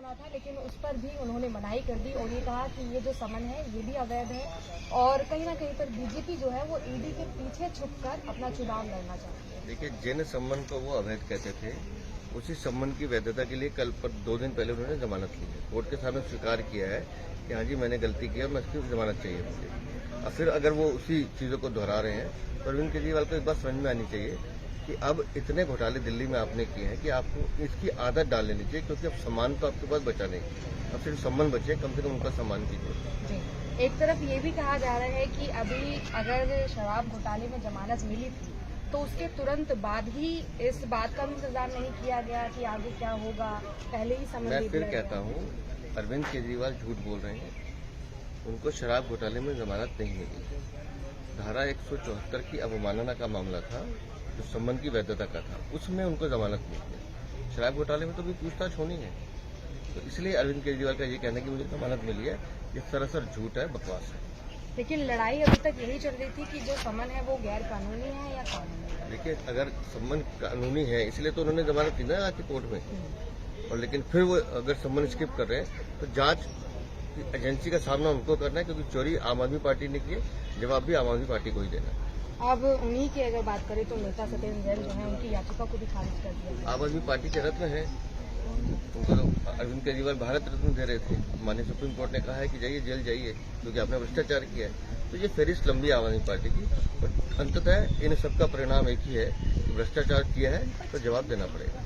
होना था, लेकिन उस पर भी उन्होंने मनाही कर दी और ये कहा कि ये जो समन है ये भी अवैध है और कहीं ना कहीं पर बीजेपी जो है वो ईडी के पीछे छुपकर अपना चुनाव लड़ना चाहती है। देखिए, जिन सम्मन को वो अवैध कहते थे, उसी सम्मन की वैधता के लिए कल पर 2 दिन पहले उन्होंने जमानत ली है। कोर्ट के सामने स्वीकार किया है कि हाँ जी, मैंने गलती की और मैं इसकी जमानत चाहिए मुझे। और फिर अगर वो उसी चीज़ों को दोहरा रहे हैं तो अरविंद केजरीवाल को एक बात समझ में आनी चाहिए कि अब इतने घोटाले दिल्ली में आपने किए हैं कि आपको इसकी आदत डाल लेनी चाहिए, क्योंकि अब सम्मान तो आपके पास बचा नहीं। अब सिर्फ सम्मान बचे, कम से कम उनका सम्मान कीजिए। जी, एक तरफ ये भी कहा जा रहा है कि अभी अगर शराब घोटाले में जमानत मिली थी तो उसके तुरंत बाद ही इस बात का भी इंतजार नहीं किया गया कि आगे क्या होगा, पहले ही समय मैं फिर कहता हूँ, अरविंद केजरीवाल झूठ बोल रहे हैं। उनको शराब घोटाले में जमानत नहीं मिली। धारा 174 की अवमानना का मामला था, जो सम्मन की वैधता का था, उसमें उनको जमानत मिली है। शराब घोटाले में तो भी पूछताछ होनी है, तो इसलिए अरविंद केजरीवाल का ये कहना है कि मुझे जमानत मिली है, ये सरासर झूठ है, बकवास है। लेकिन लड़ाई अभी तक यही चल रही थी कि जो समन है वो गैर कानूनी है या कानूनी है। देखिए, अगर सम्मन कानूनी है इसलिए तो उन्होंने जमानत दी ना आके कोर्ट में, और लेकिन फिर वो अगर सम्मन स्किप कर रहे हैं तो जांच एजेंसी का सामना उनको करना है, क्योंकि चोरी आम आदमी पार्टी ने की है, जवाब भी आम आदमी पार्टी को ही देना। अब उन्हीं की अगर बात करें तो नेता सत्येंद्र जैन जो है उनकी याचिका को भी खारिज कर दिया। आम आदमी पार्टी के रत्न है, उनको तो अरविंद केजरीवाल भारत रत्न दे रहे थे। माननीय सुप्रीम कोर्ट ने कहा है कि जाइए, जेल जाइए, क्योंकि आपने भ्रष्टाचार किया है। तो ये फहरिस्त लंबी है आम आदमी पार्टी की, और अंततः इन सबका परिणाम एक ही है कि भ्रष्टाचार किया है तो जवाब देना पड़ेगा।